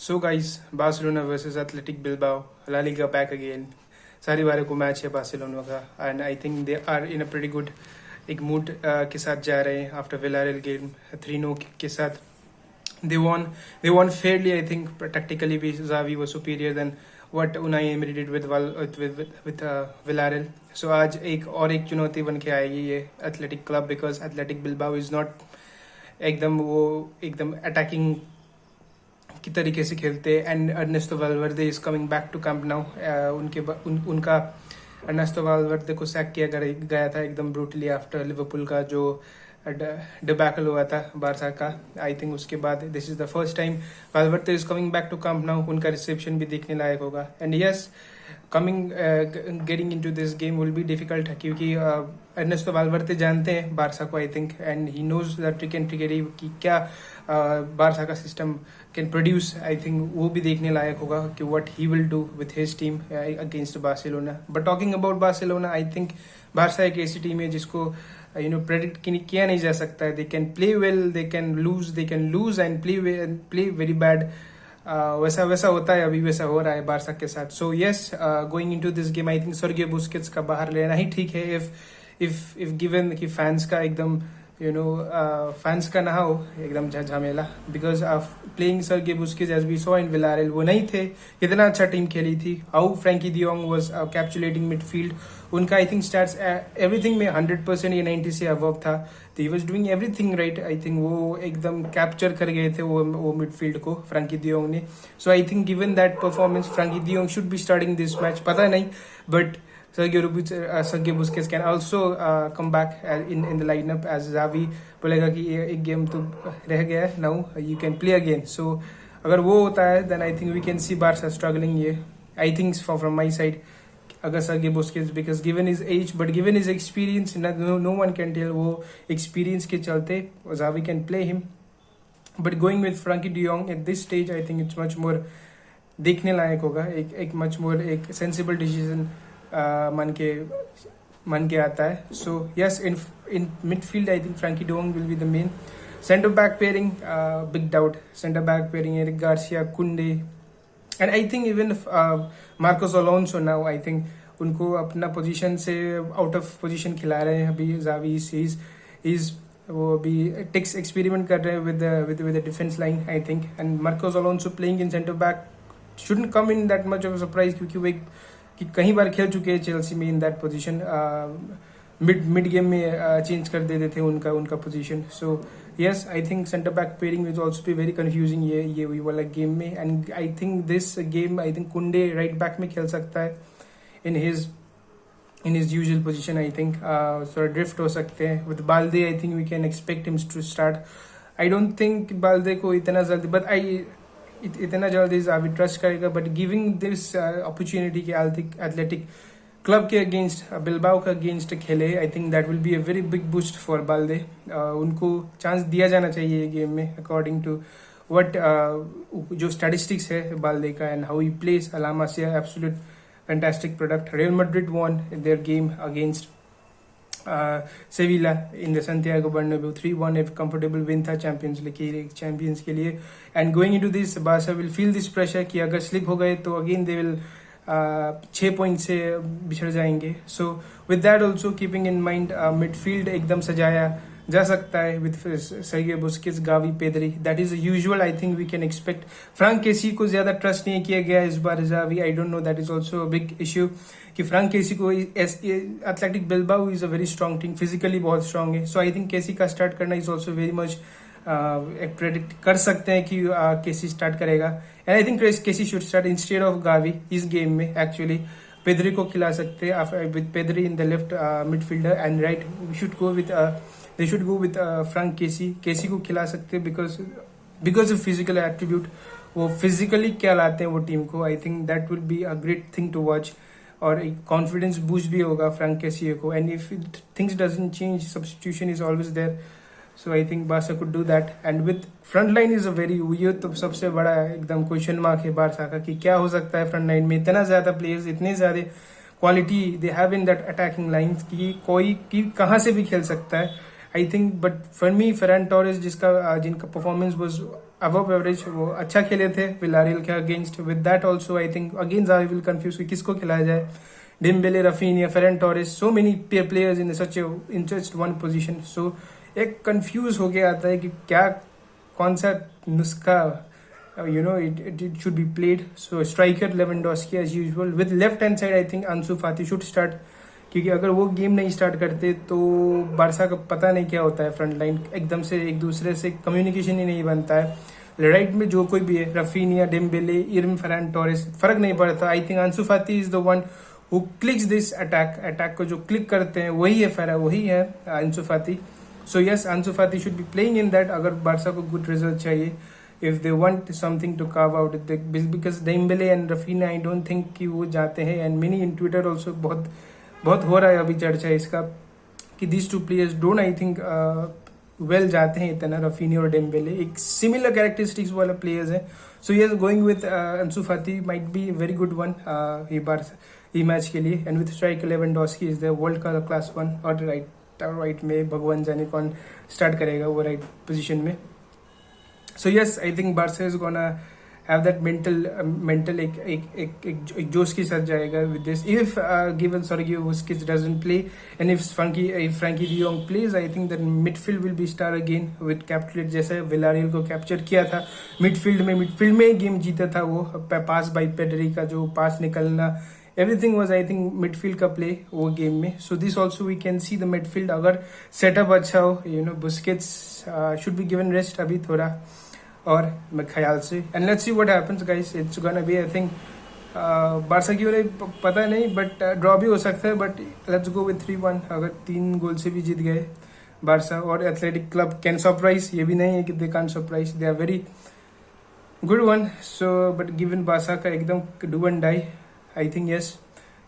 सो guys, Barcelona versus Athletic Bilbao, La Liga back again. सारी बारे को मैच है बार्सिलोना का and I think they are in a pretty good एक mood के साथ जा रहे हैं आफ्टर विलारियल गेम 3-0 के साथ। दे won fairly. I think tactically Xavi was superior than what Unai Emery did with Villarreal. So आज एक चुनौती बन के आएगी ये athletic club, because athletic Bilbao is not एकदम अटैकिंग की तरीके से खेलते। And Ernesto Valverde is coming back to camp now. उनका अर्नेस्टो वाल्वर्दे को सैक किया गया था एकदम ब्रूटली आफ्टर लिवरपूल का जो डिबैकल हुआ था बारसा का। आई थिंक उसके बाद this is the first time Valverde is coming back to camp now. उनका रिसेप्शन भी देखने लायक होगा। And yes, getting into this game will be difficult, क्योंकि अर्नेस्टो वाल्वर्दे जानते हैं बारसा को I think, and he knows the trick and trickery कि क्या बारसा का system can produce. I think वो भी देखने लायक होगा कि what he will do with his team against Barcelona. But talking about Barcelona, I think Barça एक ऐसी टीम है जिसको प्रेडिक्ट किया नहीं जा सकता है। They can play well, they can lose and play very bad. वैसा होता है, अभी वैसा हो रहा है बारसा के साथ। So yes, going into this game I think Sergio Busquets का बाहर लेना ही ठीक है। इफ गिवन कि फैंस का एकदम फैंस का ना हो एकदम झमेला, because of playing Sergio Busquets as we saw in Villarreal. वो नहीं थे, कितना अच्छा टीम खेली थी। How Frenkie de Jong was capitulating midfield. उनका आई थिंक स्टैट्स एवरीथिंग में 100% या 90 से अबव था। तो he was doing everything right. I think वो एकदम कैप्चर कर गए थे वो मिडफील्ड को फ्रैंकी डियोंग ने। So I think given that performance Frenkie de Jong should be starting this match. पता नहीं, but Sergio Busquets can also come back in the lineup as Xavi बोलेगा कि एक गेम तो रह गया है, now you can play again. So अगर वो होता है then I think we can see Barca struggling ये. I think from my side अगर Sergio Busquets, because given his age but given his experience, no one can tell वो experience के चलते Xavi can play him. But going with Frankie de Jong at this stage, I think it's much more देखने लायक होगा। एक much more एक sensible decision मन के आता है। So yes, in midfield I think Frenkie de Jong will be the main. Centre back pairing, big doubt. Centre back pairing Eric Garcia, Kounde, and I think even Marcos Alonso now. I think उनको अपना position से out of position खिला रहे हैं अभी Xavi is वो अभी ticks experiment कर रहे हैं with defence line I think. And Marcos Alonso playing in centre back shouldn't come in that much of a surprise, क्योंकि वो कि कई बार खेल चुके हैं चेल्सी में in that position. Mid game में चेंज कर देते थे उनका position. So yes, I think centre back pairing will also be very confusing ये वाला गेम में। And I think this game I think Kounde right back में खेल सकता है in his usual position. I think थोड़ा ड्रिफ्ट हो सकते हैं with Balde. I think we can expect him to start. I don't think बाल्दे को इतना जल्दी, बट इतना जल्दी Xavi ट्रस्ट करेगा। बट गिविंग दिस अपॉर्चुनिटी के एथलेटिक क्लब के अगेंस्ट, बिल्बाओ के अगेंस्ट खेले, I think that will be a very big boost for Balde. उनको चांस दिया जाना चाहिए ये गेम में अकॉर्डिंग टू व्हाट जो स्टैटिस्टिक्स है बाल्दे का and how he plays. La Masia, absolute fantastic product. Real Madrid won their game against Sevilla in the Santiago Bernabeu 3-1, a comfortable win था चैंपियंस के लिए। And going into this Barca will feel this pressure कि अगर slip हो गए तो again they will 6 point से बिछड़ जाएंगे। So with that also keeping in mind midfield एकदम सजाया जा सकता है with Sergio Busquets, Gavi, Pedri. That is usual. I think we can expect. Frank Kessie को ज्यादा ट्रस्ट नहीं किया गया इस बार Xavi। I don't know, that is also a big issue कि फ्रैंक केसी को Athletic Bilbao is a very strong team, physically बहुत स्ट्रॉन्ग है। सो आई थिंक केसी का स्टार्ट करना is also very much predict कर सकते हैं कि केसी स्टार्ट करेगा। And I think Kessie should start instead of Gavi इस गेम में। एक्चुअली पेद्री को खिला सकते हैं with Pedri in the left midfielder, and right they should go with Frank Kessie को खिला सकते हैं बिकॉज ऑफ फिजिकल एट्रीब्यूट। वो फिजिकली क्या लाते हैं वो टीम को। I think that will be a great thing to watch, और एक कॉन्फिडेंस बूस्ट भी होगा फ्रैंक केसी को। And if things doesn't change, substitution is always there. So I think Barca could do that. And with front line is a very, ये तो सबसे बड़ा एकदम क्वेश्चन मार्क है बारसा का कि क्या हो सकता है फ्रंट लाइन में। इतना ज्यादा प्लेयर्स, इतने ज्यादा quality they have in that attacking line कि कोई कहाँ से भी खेल सकता है। I think, but for me Ferran Torres जिनका परफॉर्मेंस वाज अबव एवरेज, वो अच्छा खेले थे विलारियल के against. With that also I think again I will confuse कि किसको खिलाया जाए. Dembele, Raphinha, Ferran Torres, so many players in such in just one position. So एक कंफ्यूज होके आता है कि क्या कौन सा नुस्खा it should be played. So striker Lewandowski as usual. With left hand side I think Ansu Fati should start, क्योंकि अगर वो गेम नहीं स्टार्ट करते तो बारसा का पता नहीं क्या होता है. फ्रंट लाइन एकदम से एक दूसरे से कम्युनिकेशन ही नहीं बनता है. राइट में जो कोई भी है, रफीनिया, डेम्बेले, इरम, फरहान टोरेस, फर्क नहीं पड़ता. I think Ansu Fati is the one who clicks this attack को जो क्लिक करते हैं वही है Ansu Fati. So yes, Ansu Fati should be playing in that अगर बारसा को गुड रिजल्ट चाहिए. if they want something to carve out because Dembele and Rafinha I don't think कि वो जाते हैं. and many in Twitter also बहुत हो रहा है अभी चर्चा इसका कि these two players don't I think well जाते हैं इतना. Rafinha और Dembele एक similar characteristics वाला players हैं. so yes, going with Ansu Fati might be a very good one ये मैच के लिए. and with striker Lewandowski is the world class one. और राइट में भगवान जाने कौन स्टार्ट करेगा वो राइट पोजीशन में. So yes, I think Barca is gonna have that mental एक जोश के साथ जाएगा with this. If given Sergio Busquets doesn't play and if Frankie de Jong plays, I think that midfield will be star again with captain जैसे Villarreal को capture किया था midfield में गेम जीता था वो. पास बाय पेडरी का जो पास निकलना, everything was I think midfield का प्ले वो गेम में. So this also we can see the midfield अगर सेटअप अच्छा हो, Busquets should be given rest अभी थोड़ा और मैं ख्याल से. And let's see what happens guys. It's gonna be I think Barca की वाले पता नहीं बट ड्रॉ भी हो सकता है. But let's go with 3-1. अगर 3 गोल से भी जीत गए बारसा. और एथलेटिक क्लब कैन सरप्राइज, ये भी नहीं है कि they can surprise, they are very good one. So but given Barca का एकदम do and die, I think yes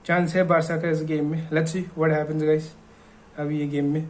chance है बारसा का इस गेम में. Let's see what happens guys अभी ये गेम में.